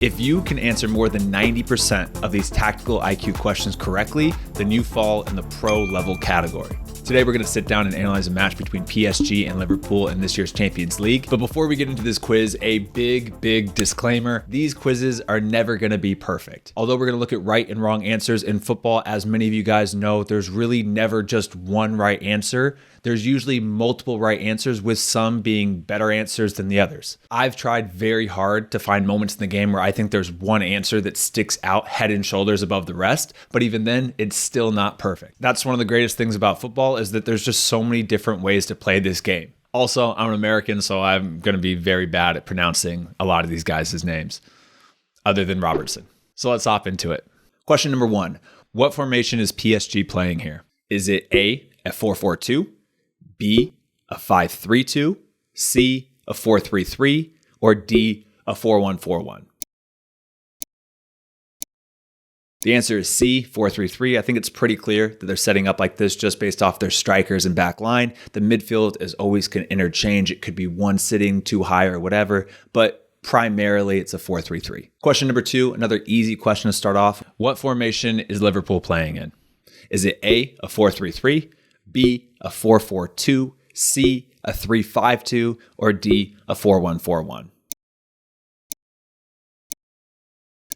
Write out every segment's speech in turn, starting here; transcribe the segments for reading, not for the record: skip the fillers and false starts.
If you can answer more than 90% of these tactical IQ questions correctly, then you fall in the pro level category. Today, we're going to sit down and analyze a match between PSG and Liverpool in this year's Champions League. But before we get into this quiz, a big disclaimer. These quizzes are never going to be perfect. Although we're going to look at right and wrong answers in football, as many of you guys know, there's really never just one right answer. There's usually multiple right answers, with some being better answers than the others. I've tried very hard to find moments in the game where I think there's one answer that sticks out head and shoulders above the rest, but even then, it's still not perfect. That's one of the greatest things about football, is that there's just so many different ways to play this game. Also, I'm an American, so I'm going to be very bad at pronouncing a lot of these guys' names, other than Robertson. So let's hop into it. Question number 1. What formation is PSG playing here? Is it A, a 4-4-2, B, a 5-3-2, C, a 4-3-3, or D, a 4-1-4-1? The answer is C, 4-3-3. I think it's pretty clear that they're setting up like this just based off their strikers and back line. The midfield is always can interchange. It could be one sitting too high or whatever, but primarily it's a 4-3-3. Question number 2, another easy question to start off. What formation is Liverpool playing in? Is it A, a 4-3-3, B, a 4-4-2, C, a 3-5-2, or D, a 4-1-4-1?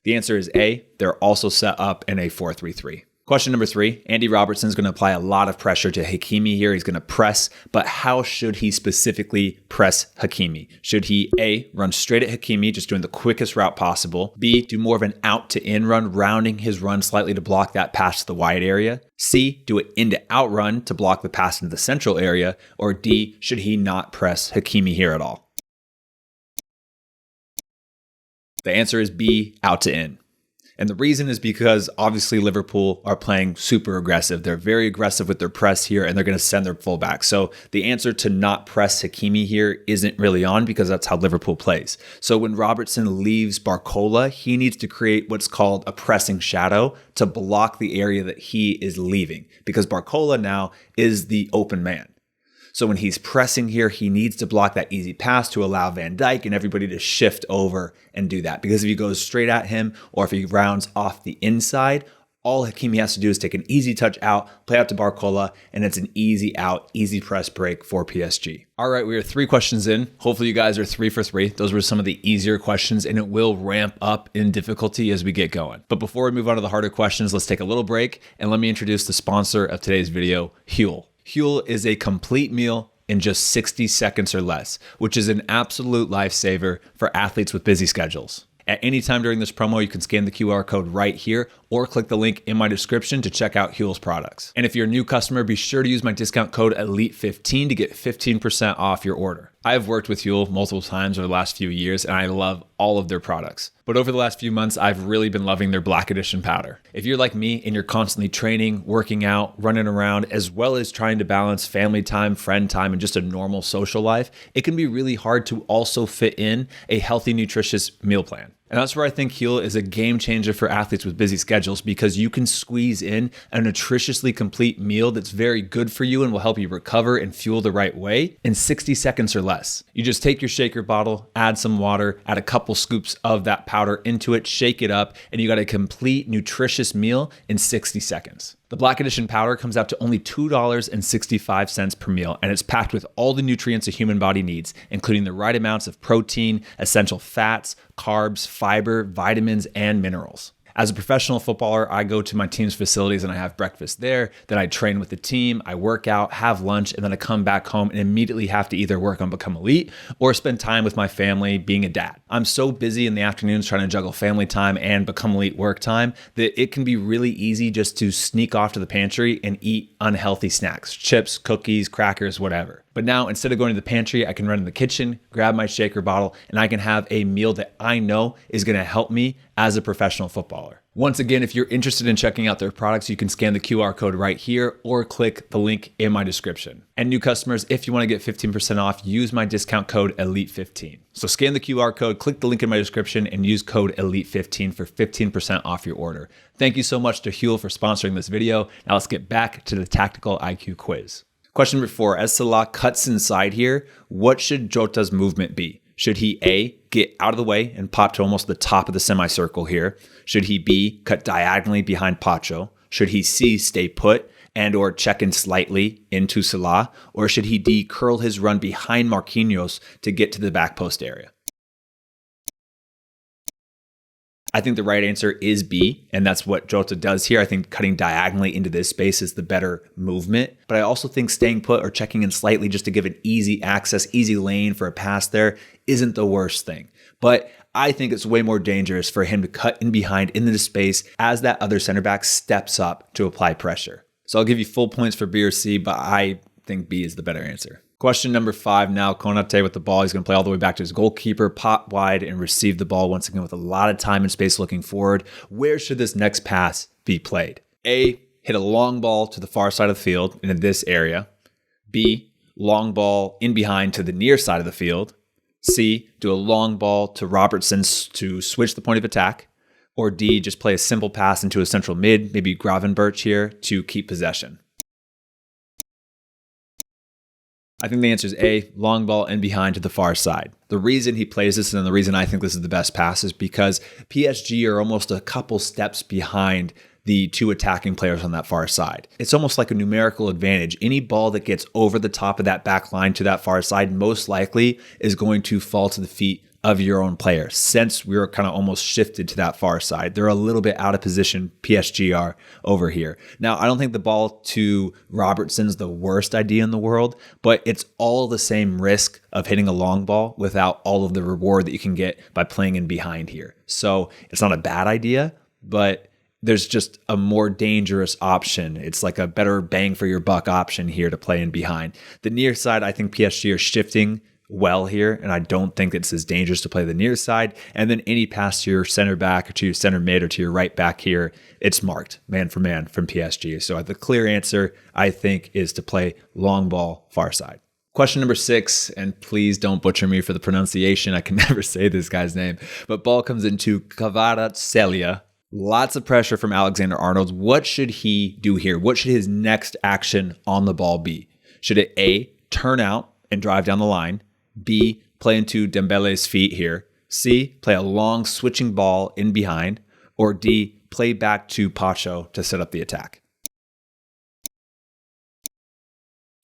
The answer is A. They're also set up in a 4-3-3. Question number 3. Andy Robertson is going to apply a lot of pressure to Hakimi here. He's going to press, but how should he specifically press Hakimi? Should he A, run straight at Hakimi, just doing the quickest route possible? B, do more of an out to in run, rounding his run slightly to block that pass to the wide area? C, do it in to out run to block the pass into the central area? Or D, should he not press Hakimi here at all? The answer is B, out to in. And the reason is because obviously Liverpool are playing super aggressive. They're very aggressive with their press here, and they're going to send their fullback. So the answer to not press Hakimi here isn't really on, because that's how Liverpool plays. So when Robertson leaves Barcola, he needs to create what's called a pressing shadow to block the area that he is leaving, because Barcola now is the open man. So when he's pressing here, he needs to block that easy pass to allow Van Dijk and everybody to shift over and do that. Because if he goes straight at him, or if he rounds off the inside, all Hakimi has to do is take an easy touch out, play out to Barcola, and it's an easy out, easy press break for PSG. All right, we are 3 questions in. Hopefully you guys are 3 for 3. Those were some of the easier questions, and it will ramp up in difficulty as we get going. But before we move on to the harder questions, let's take a little break, and let me introduce the sponsor of today's video, Huel. Huel is a complete meal in just 60 seconds or less, which is an absolute lifesaver for athletes with busy schedules. At any time during this promo, you can scan the QR code right here or click the link in my description to check out Huel's products. And if you're a new customer, be sure to use my discount code ELITE15 to get 15% off your order. I have worked with Huel multiple times over the last few years, and I love all of their products. But over the last few months, I've really been loving their Black Edition powder. If you're like me and you're constantly training, working out, running around, as well as trying to balance family time, friend time, and just a normal social life, it can be really hard to also fit in a healthy, nutritious meal plan. And that's where I think Huel is a game changer for athletes with busy schedules, because you can squeeze in a nutritiously complete meal that's very good for you and will help you recover and fuel the right way in 60 seconds or less. You just take your shaker bottle, add some water, add a couple scoops of that powder into it, shake it up, and you got a complete nutritious meal in 60 seconds. The Black Edition powder comes out to only $2.65 per meal, and it's packed with all the nutrients a human body needs, including the right amounts of protein, essential fats, carbs, fiber, vitamins, and minerals. As a professional footballer, I go to my team's facilities and I have breakfast there. Then I train with the team, I work out, have lunch, and then I come back home and immediately have to either work on Become Elite or spend time with my family being a dad. I'm so busy in the afternoons trying to juggle family time and Become Elite work time that it can be really easy just to sneak off to the pantry and eat unhealthy snacks, chips, cookies, crackers, whatever. But now, instead of going to the pantry, I can run in the kitchen, grab my shaker bottle, and I can have a meal that I know is going to help me as a professional footballer. Once again, if you're interested in checking out their products, you can scan the QR code right here or click the link in my description. And new customers, if you want to get 15% off, use my discount code ELITE15. So scan the QR code, click the link in my description, and use code ELITE15 for 15% off your order. Thank you so much to Huel for sponsoring this video. Now let's get back to the tactical IQ quiz. Question number 4, as Salah cuts inside here, what should Jota's movement be? Should he A, get out of the way and pop to almost the top of the semicircle here? Should he B, cut diagonally behind Pacho? Should he C, stay put and or check in slightly into Salah? Or should he D, curl his run behind Marquinhos to get to the back post area? I think the right answer is B, and that's what Jota does here. I think cutting diagonally into this space is the better movement, but I also think staying put or checking in slightly just to give an easy access, easy lane for a pass there isn't the worst thing. But I think it's way more dangerous for him to cut in behind into the space as that other center back steps up to apply pressure. So I'll give you full points for B or C, but I think B is the better answer. Question number 5 now, Konate with the ball. He's going to play all the way back to his goalkeeper, pop wide, and receive the ball once again with a lot of time and space looking forward. Where should this next pass be played? A, hit a long ball to the far side of the field in this area. B, long ball in behind to the near side of the field. C, do a long ball to Robertson to switch the point of attack. Or D, just play a simple pass into a central mid, maybe Gravenberch here, to keep possession. I think the answer is A, long ball and behind to the far side. The reason he plays this and the reason I think this is the best pass is because PSG are almost a couple steps behind the two attacking players on that far side. It's almost like a numerical advantage. Any ball that gets over the top of that back line to that far side most likely is going to fall to the feet of your own player. Since we were kind of almost shifted to that far side, they're a little bit out of position, PSG are over here. Now, I don't think the ball to Robertson's the worst idea in the world, but it's all the same risk of hitting a long ball without all of the reward that you can get by playing in behind here. So it's not a bad idea, but there's just a more dangerous option. It's like a better bang for your buck option here to play in behind. The near side, I think PSG are shifting well here, and I don't think it's as dangerous to play the near side. And then any pass to your center back or to your center mid or to your right back here, it's marked man for man from PSG. So the clear answer, I think, is to play long ball far side. Question number 6, and please don't butcher me for the pronunciation. I can never say this guy's name, but ball comes into Kvaratskhelia. Lots of pressure from Alexander-Arnold. What should he do here? What should his next action on the ball be? Should it A, turn out and drive down the line? B, play into Dembele's feet here. C, play a long switching ball in behind. Or D, play back to Pacho to set up the attack.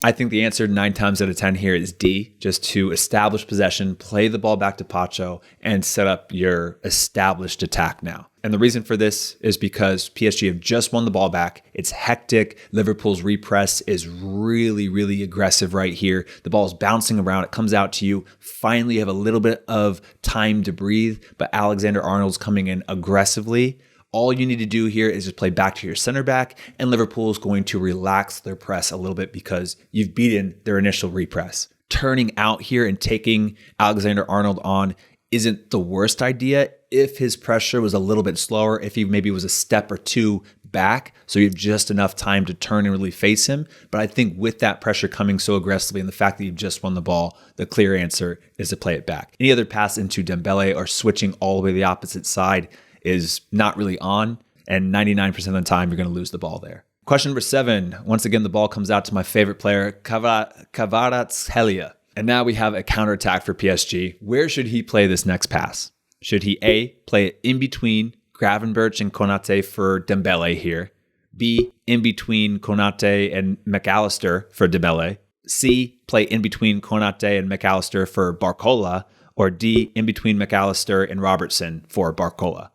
I think the answer 9 times out of 10 here is D, just to establish possession, play the ball back to Pacho, and set up your established attack now. And the reason for this is because PSG have just won the ball back. It's hectic. Liverpool's repress is really, really aggressive right here. The ball's bouncing around. It comes out to you. Finally, you have a little bit of time to breathe, but Alexander-Arnold's coming in aggressively. All you need to do here is just play back to your center back, and Liverpool is going to relax their press a little bit because you've beaten their initial repress. Turning out here and taking Alexander-Arnold on isn't the worst idea if his pressure was a little bit slower, if he maybe was a step or two back, so you have just enough time to turn and really face him. But I think with that pressure coming so aggressively and the fact that you've just won the ball, the clear answer is to play it back. Any other pass into Dembele or switching all the way to the opposite side is not really on, and 99% of the time you're going to lose the ball there. Question number 7. Once again, the ball comes out to my favorite player, Kvaratskhelia. And now we have a counterattack for PSG. Where should he play this next pass? Should he A, play it in between Gravenberch and Konate for Dembele here? B, in between Konate and McAllister for Dembele? C, play in between Konate and McAllister for Barcola? Or D, in between McAllister and Robertson for Barcola?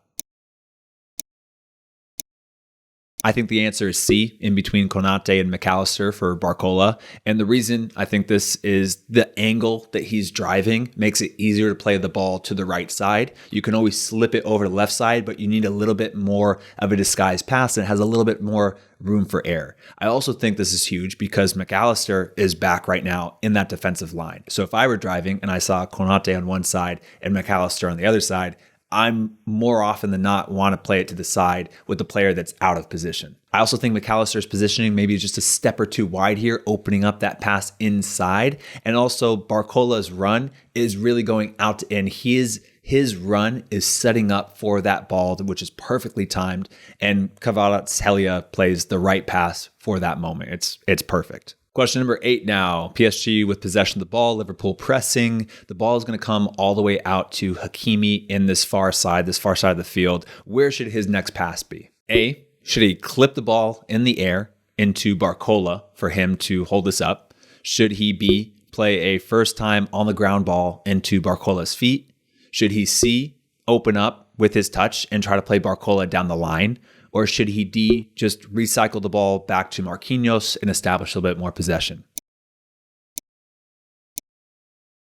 I think the answer is C, in between Konate and McAllister for Barcola. And the reason I think this is the angle that he's driving makes it easier to play the ball to the right side. You can always slip it over to the left side, but you need a little bit more of a disguised pass and it has a little bit more room for error. I also think this is huge because McAllister is back right now in that defensive line. So if I were driving and I saw Konate on one side and McAllister on the other side, I'm more often than not want to play it to the side with the player that's out of position. I also think McAllister's positioning maybe is just a step or two wide here, opening up that pass inside. And also Barcola's run is really going out to in. His run is setting up for that ball, which is perfectly timed. And Kvaratskhelia plays the right pass for that moment. It's perfect. Question number 8 now. PSG with possession of the ball, Liverpool pressing. The ball is going to come all the way out to Hakimi in this far side of the field. Where should his next pass be? A, should he clip the ball in the air into Barcola for him to hold this up? Should he B, play a first time on the ground ball into Barcola's feet? Should he C, open up with his touch and try to play Barcola down the line? Or should he D, just recycle the ball back to Marquinhos and establish a little bit more possession?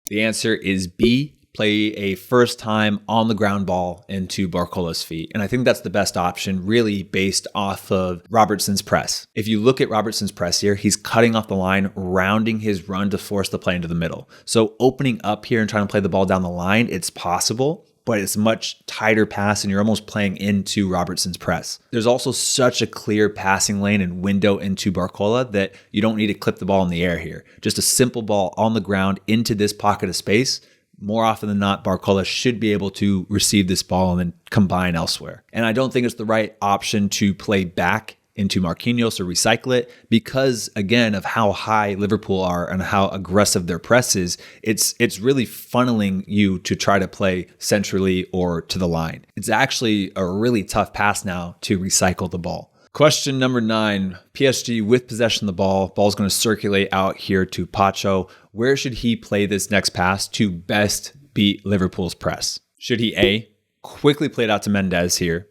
The answer is B, play a first time on the ground ball into Barcola's feet. And I think that's the best option, really based off of Robertson's press. If you look at Robertson's press here, he's cutting off the line, rounding his run to force the play into the middle. So opening up here and trying to play the ball down the line, it's possible, but it's a much tighter pass and you're almost playing into Robertson's press. There's also such a clear passing lane and window into Barcola that you don't need to clip the ball in the air here. Just a simple ball on the ground into this pocket of space. More often than not, Barcola should be able to receive this ball and then combine elsewhere. And I don't think it's the right option to play back into Marquinhos or recycle it because, again, of how high Liverpool are and how aggressive their press is. It's really funneling you to try to play centrally or to the line. It's actually a really tough pass now to recycle the ball. Question number 9, PSG with possession of the ball. Ball's going to circulate out here to Pacho. Where should he play this next pass to best beat Liverpool's press? Should he A, quickly play it out to Mendes here?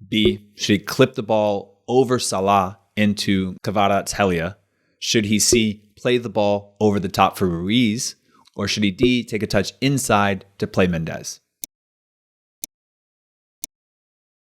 B, should he clip the ball over Salah into Kvaratskhelia? Should he C, play the ball over the top for Ruiz? Or should he D, take a touch inside to play Mendes?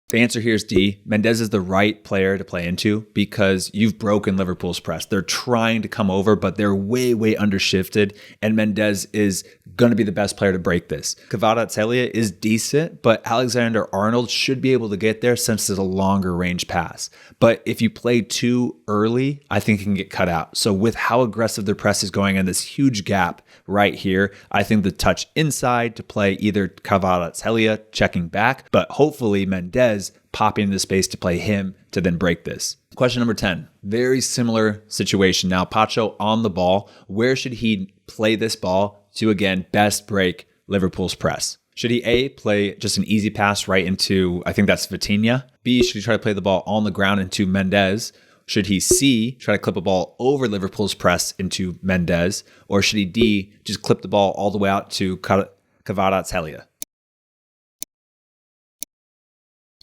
The answer here is D. Mendes is the right player to play into because you've broken Liverpool's press. They're trying to come over, but they're way, way undershifted, and Mendes is going to be the best player to break this. Kvaratskhelia is decent, but Alexander-Arnold should be able to get there since it's a longer range pass. But if you play too early, I think it can get cut out. So with how aggressive their press is going and this huge gap right here, I think the touch inside to play either Kvaratskhelia checking back, but hopefully Mendes popping into space to play him to then break this. Question number 10, very similar situation. Now Pacho on the ball. Where should he play this ball to, again, best break Liverpool's press? Should he A, play just an easy pass right into, I think that's Vitinha? B, should he try to play the ball on the ground into Mendes? Should he C, try to clip a ball over Liverpool's press into Mendes? Or should he D, just clip the ball all the way out to Kvaratskhelia?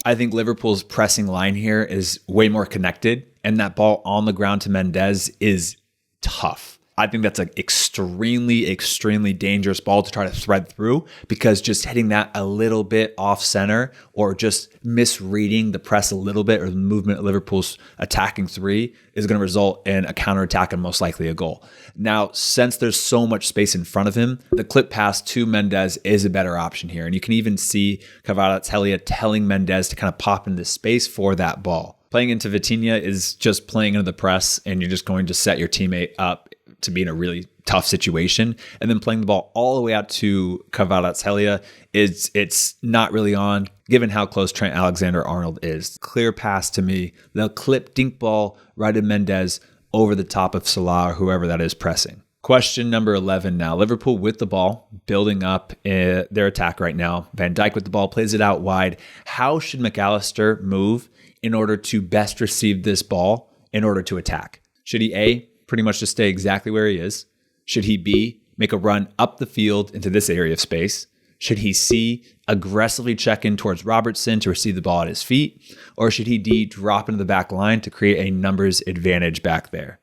I think Liverpool's pressing line here is way more connected, and that ball on the ground to Mendes is tough. I think that's an extremely, extremely dangerous ball to try to thread through because just hitting that a little bit off center or just misreading the press a little bit or the movement of Liverpool's attacking three is going to result in a counterattack and most likely a goal. Now, since there's so much space in front of him, the clip pass to Mendes is a better option here. And you can even see Kvaratskhelia telling Mendes to kind of pop into space for that ball. Playing into Vitinha is just playing into the press and you're just going to set your teammate up to be in a really tough situation. And then playing the ball all the way out to Kvaratskhelia it's not really on, given how close Trent Alexander-Arnold is. Clear pass to me. They'll clip dink ball right in Mendes over the top of Salah or whoever that is pressing. Question number 11 now. Liverpool with the ball, building up their attack right now. Van Dijk with the ball, plays it out wide. How should McAllister move in order to best receive this ball in order to attack? Should he A, pretty much just stay exactly where he is? Should he B, make a run up the field into this area of space? Should he C, aggressively check in towards Robertson to receive the ball at his feet? Or should he D, drop into the back line to create a numbers advantage back there?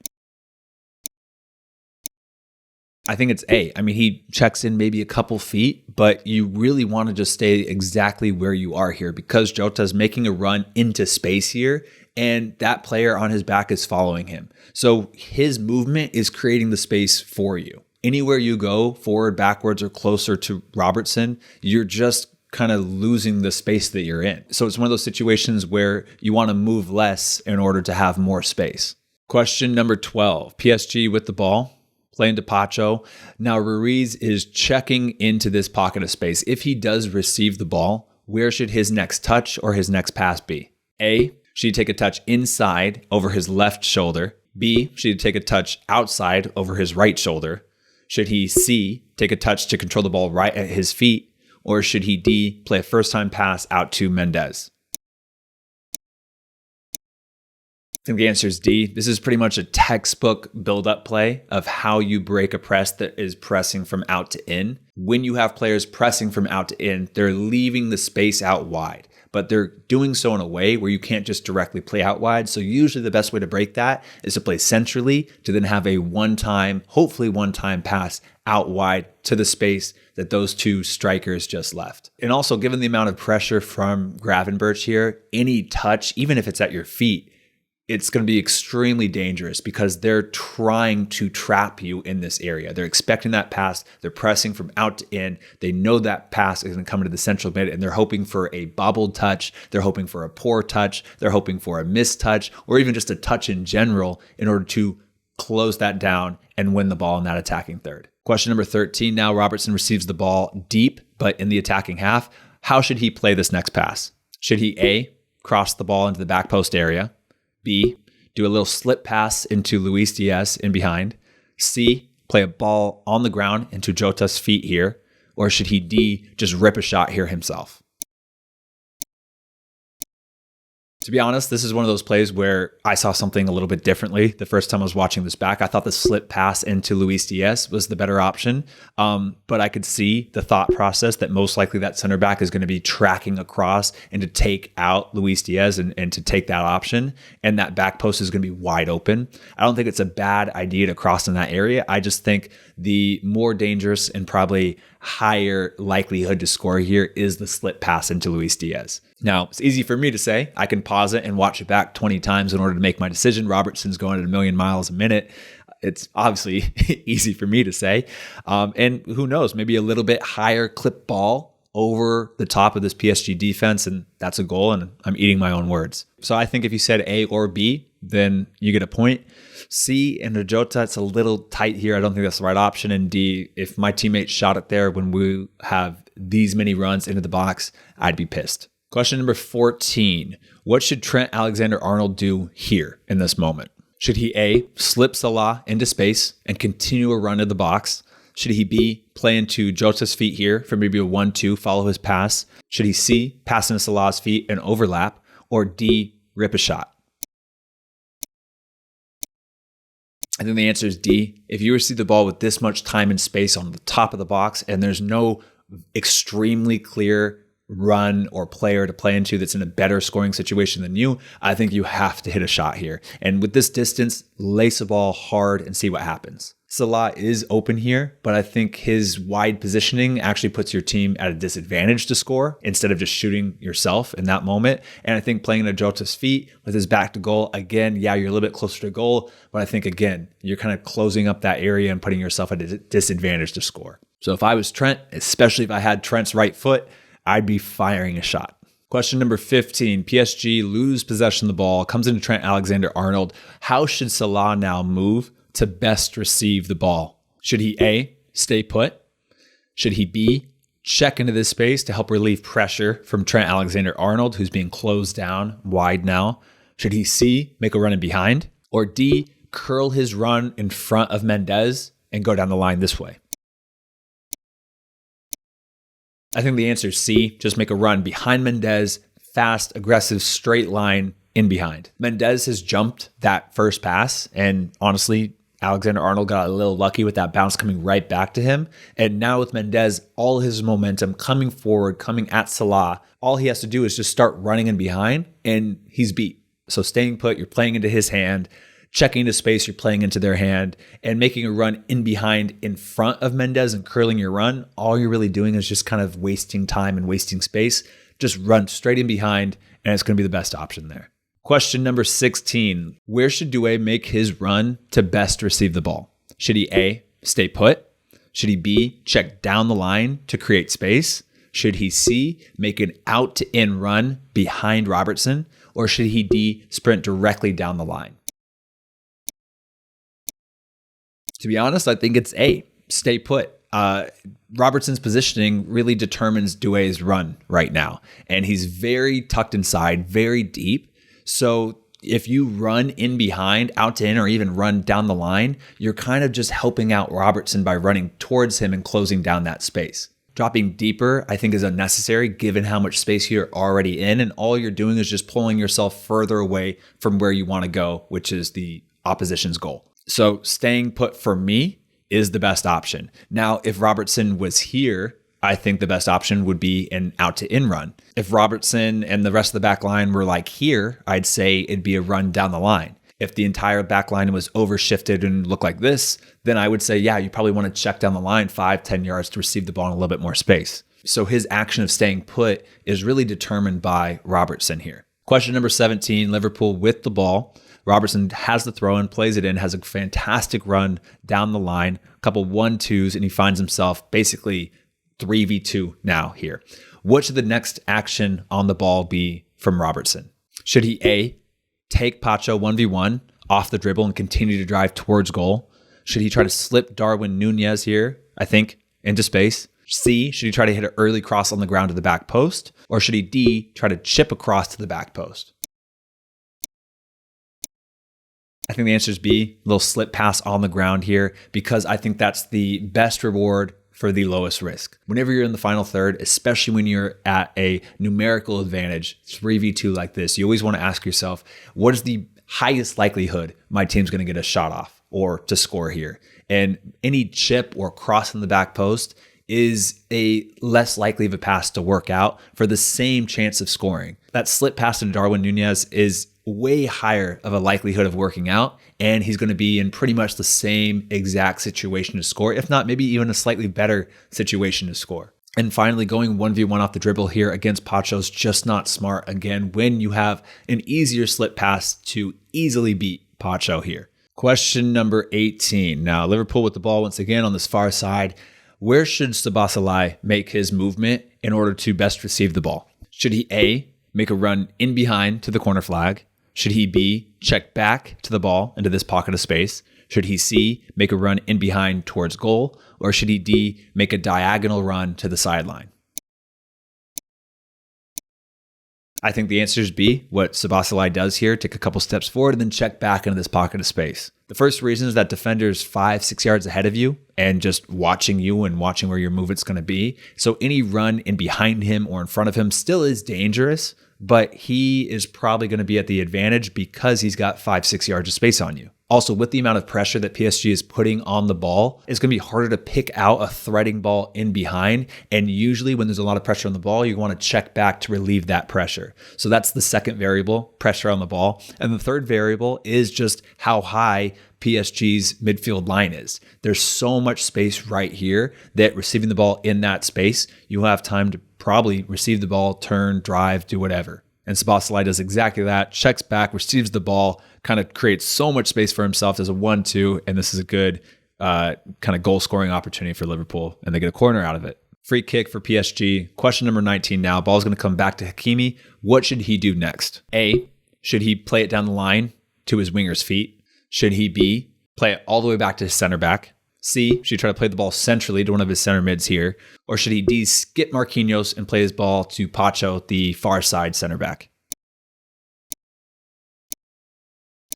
I think it's A. I mean, he checks in maybe a couple feet, but you really want to just stay exactly where you are here because Jota's making a run into space here and that player on his back is following him. So his movement is creating the space for you. Anywhere you go, forward, backwards, or closer to Robertson, you're just kind of losing the space that you're in. So it's one of those situations where you want to move less in order to have more space. Question number 12, PSG with the ball. Playing to Pacho. Now Ruiz is checking into this pocket of space. If he does receive the ball, where should his next touch or his next pass be? A, should he take a touch inside over his left shoulder? B, should he take a touch outside over his right shoulder? Should he C, take a touch to control the ball right at his feet? Or should he D, play a first-time pass out to Mendez? I think the answer is D. This is pretty much a textbook build-up play of how you break a press that is pressing from out to in. When you have players pressing from out to in, they're leaving the space out wide, but they're doing so in a way where you can't just directly play out wide. So usually the best way to break that is to play centrally to then have a hopefully one-time pass out wide to the space that those two strikers just left. And also, given the amount of pressure from Gravenberch here, any touch, even if it's at your feet, it's going to be extremely dangerous because they're trying to trap you in this area. They're expecting that pass. They're pressing from out to in. They know that pass is going to come into the central mid, and they're hoping for a bobbled touch. They're hoping for a poor touch. They're hoping for a missed touch, or even just a touch in general in order to close that down and win the ball in that attacking third. Question number 13. Now Robertson receives the ball deep, but in the attacking half. How should he play this next pass? Should he A, cross the ball into the back post area? B, do a little slip pass into Luis Diaz in behind? C, play a ball on the ground into Jota's feet here? Or should he D, just rip a shot here himself? To be honest, this is one of those plays where I saw something a little bit differently. The first time I was watching this back, I thought the slip pass into Luis Diaz was the better option. But I could see the thought process that most likely that center back is going to be tracking across and to take out Luis Diaz and to take that option. And that back post is going to be wide open. I don't think it's a bad idea to cross in that area. I just think the more dangerous and probably higher likelihood to score here is the slip pass into Luis Diaz. Now, it's easy for me to say. I can pause it and watch it back 20 times in order to make my decision. Robertson's going at 1,000,000 miles a minute. It's obviously easy for me to say. And who knows, maybe a little bit higher clip ball over the top of this PSG defense, and that's a goal, and I'm eating my own words. So I think if you said A or B, then you get a point. C and Jota, it's a little tight here. I don't think that's the right option. And D, if my teammates shot it there when we have these many runs into the box, I'd be pissed. Question number 14. What should Trent Alexander-Arnold do here in this moment? Should he A, slip Salah into space and continue a run to the box? Should he B, play into Jota's feet here for maybe a 1-2, follow his pass? Should he C, pass into Salah's feet and overlap? Or D, rip a shot? I think the answer is D. If you receive the ball with this much time and space on the top of the box and there's no extremely clear run or player to play into that's in a better scoring situation than you, I think you have to hit a shot here. And with this distance, lace the ball hard and see what happens. Salah is open here, but I think his wide positioning actually puts your team at a disadvantage to score instead of just shooting yourself in that moment. And I think playing at Jota's feet with his back to goal, again, yeah, you're a little bit closer to goal, but I think, again, you're kind of closing up that area and putting yourself at a disadvantage to score. So if I was Trent, especially if I had Trent's right foot, I'd be firing a shot. Question number 15. PSG lose possession of the ball, comes into Trent Alexander-Arnold. How should Salah now move to best receive the ball? Should he A, stay put? Should he B, check into this space to help relieve pressure from Trent Alexander-Arnold, who's being closed down wide now? Should he C, make a run in behind? Or D, curl his run in front of Mendez and go down the line this way? I think the answer is C, just make a run behind Mendez, fast, aggressive, straight line in behind. Mendez has jumped that first pass, and honestly, Alexander-Arnold got a little lucky with that bounce coming right back to him. And now with Mendez, all his momentum coming forward, coming at Salah, all he has to do is just start running in behind, and he's beat. So staying put, you're playing into his hand. Checking into space, you're playing into their hand, and making a run in behind in front of Mendez and curling your run. All you're really doing is just kind of wasting time and wasting space. Just run straight in behind, and it's going to be the best option there. Question number 16. Where should Doué make his run to best receive the ball? Should he A, stay put? Should he B, check down the line to create space? Should he C, make an out to in run behind Robertson? Or should he D, sprint directly down the line? To be honest, I think it's A, stay put. Robertson's positioning really determines Doué's run right now. And he's very tucked inside, very deep. So if you run in behind, out to in, or even run down the line, you're kind of just helping out Robertson by running towards him and closing down that space. Dropping deeper, I think, is unnecessary given how much space you're already in, and all you're doing is just pulling yourself further away from where you want to go, which is the opposition's goal. So staying put for me is the best option. Now, if Robertson was here, I think the best option would be an out to in run. If Robertson and the rest of the back line were like here, I'd say it'd be a run down the line. If the entire back line was overshifted and looked like this, then I would say, yeah, you probably want to check down the line 5-10 yards to receive the ball in a little bit more space. So his action of staying put is really determined by Robertson here. Question number 17, Liverpool with the ball. Robertson has the throw in, plays it in, has a fantastic run down the line, a couple 1-2s, and he finds himself basically 3v2 now here. What should the next action on the ball be from Robertson? Should he A, take Pacho 1v1 off the dribble and continue to drive towards goal? Should he try to slip Darwin Nunez here, I think, into space? C, should he try to hit an early cross on the ground to the back post? Or should he D, try to chip across to the back post? I think the answer is B, a little slip pass on the ground here, because I think that's the best reward for the lowest risk. Whenever you're in the final third, especially when you're at a numerical advantage, 3v2 like this, you always want to ask yourself, what is the highest likelihood my team's going to get a shot off or to score here? And any chip or cross in the back post is a less likely of a pass to work out for the same chance of scoring. That slip pass to Darwin Nunez is way higher of a likelihood of working out, and he's going to be in pretty much the same exact situation to score, if not maybe even a slightly better situation to score. And finally, going 1v1 off the dribble here against Pacho's just not smart, again, when you have an easier slip pass to easily beat Pacho here. Question number 18. Now, Liverpool with the ball once again on this far side. Where should Szoboszlai make his movement in order to best receive the ball? Should he A, make a run in behind to the corner flag? Should he B, check back to the ball into this pocket of space? Should he C, make a run in behind towards goal? Or should he D, make a diagonal run to the sideline? I think the answer is B, what Szoboszlai does here, take a couple steps forward and then check back into this pocket of space. The first reason is that defender's 5-6 yards ahead of you and just watching you and watching where your movement's going to be. So any run in behind him or in front of him still is dangerous, but he is probably going to be at the advantage because he's got 5-6 yards of space on you. Also, with the amount of pressure that PSG is putting on the ball, it's going to be harder to pick out a threading ball in behind. And usually when there's a lot of pressure on the ball, you want to check back to relieve that pressure. So that's the second variable, pressure on the ball. And the third variable is just how high PSG's midfield line is. There's so much space right here that receiving the ball in that space, you'll have time to probably receive the ball, turn, drive, do whatever. And Szoboszlai does exactly that, checks back, receives the ball, kind of creates so much space for himself as a 1-2, and this is a good kind of goal scoring opportunity for Liverpool, and they get a corner out of it. Free kick for PSG. Question number 19 now. Ball's going to come back to Hakimi. What should he do next? A, should he play it down the line to his winger's feet? Should he B, play it all the way back to his center back? C, should he try to play the ball centrally to one of his center mids here? Or should he D, skip Marquinhos and play his ball to Pacho, the far side center back?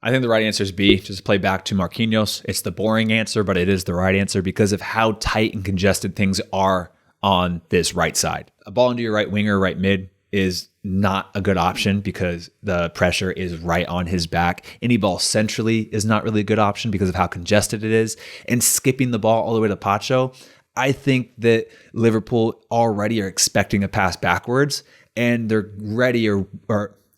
I think the right answer is B, just play back to Marquinhos. It's the boring answer, but it is the right answer because of how tight and congested things are on this right side. A ball into your right winger, right mid is not a good option because the pressure is right on his back. Any ball centrally is not really a good option because of how congested it is. And skipping the ball all the way to Pacho, I think that Liverpool already are expecting a pass backwards and they're ready and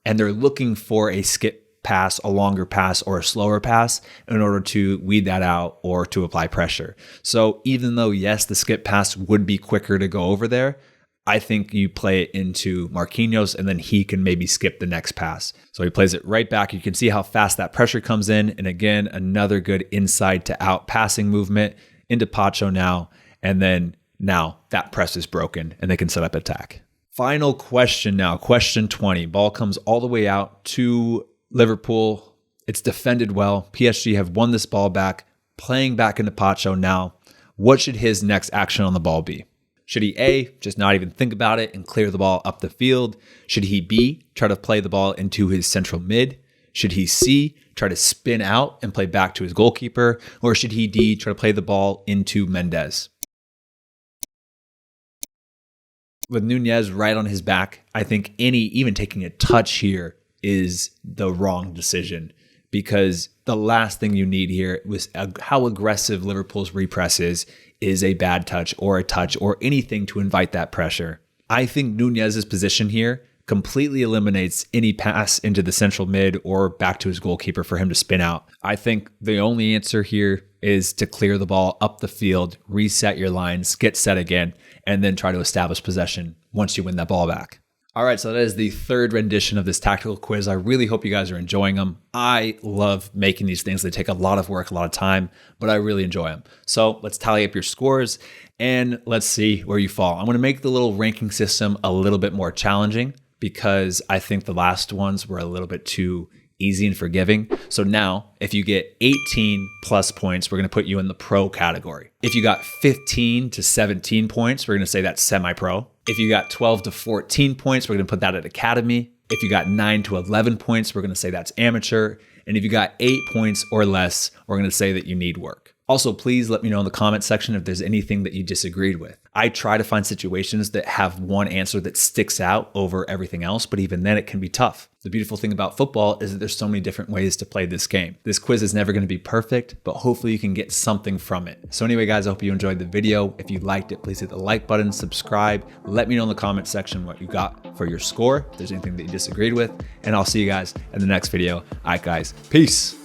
they're looking for a skip pass, a longer pass, or a slower pass in order to weed that out or to apply pressure. So even though, yes, the skip pass would be quicker to go over there, I think you play it into Marquinhos and then he can maybe skip the next pass. So he plays it right back. You can see how fast that pressure comes in. And again, another good inside to out passing movement into Pacho now. And then now that press is broken and they can set up attack. Final question now, question 20. Ball comes all the way out to Liverpool. It's defended well. PSG have won this ball back, playing back into Pacho now. What should his next action on the ball be? Should he A, just not even think about it and clear the ball up the field? Should he B, try to play the ball into his central mid? Should he C, try to spin out and play back to his goalkeeper, or should he D, try to play the ball into Mendez? With Nunez right on his back, I think even taking a touch here is the wrong decision, because the last thing you need here was how aggressive Liverpool's repress is a bad touch or anything to invite that pressure. I think Nunez's position here completely eliminates any pass into the central mid or back to his goalkeeper for him to spin out. I think the only answer here is to clear the ball up the field, reset your lines, get set again, and then try to establish possession once you win that ball back. All right, so that is the third rendition of this tactical quiz. I really hope you guys are enjoying them. I love making these things. They take a lot of work, a lot of time, but I really enjoy them. So let's tally up your scores and let's see where you fall. I'm going to make the little ranking system a little bit more challenging because I think the last ones were a little bit too easy and forgiving. So now, if you get 18 plus points, we're going to put you in the pro category. If you got 15 to 17 points, we're going to say that's semi-pro. If you got 12 to 14 points, we're going to put that at academy. If you got 9 to 11 points, we're going to say that's amateur. And if you got 8 points or less, we're going to say that you need work. Also, please let me know in the comment section if there's anything that you disagreed with. I try to find situations that have one answer that sticks out over everything else, but even then it can be tough. The beautiful thing about football is that there's so many different ways to play this game. This quiz is never going to be perfect, but hopefully you can get something from it. So anyway, guys, I hope you enjoyed the video. If you liked it, please hit the like button, subscribe. Let me know in the comment section what you got for your score, if there's anything that you disagreed with, and I'll see you guys in the next video. All right, guys, peace.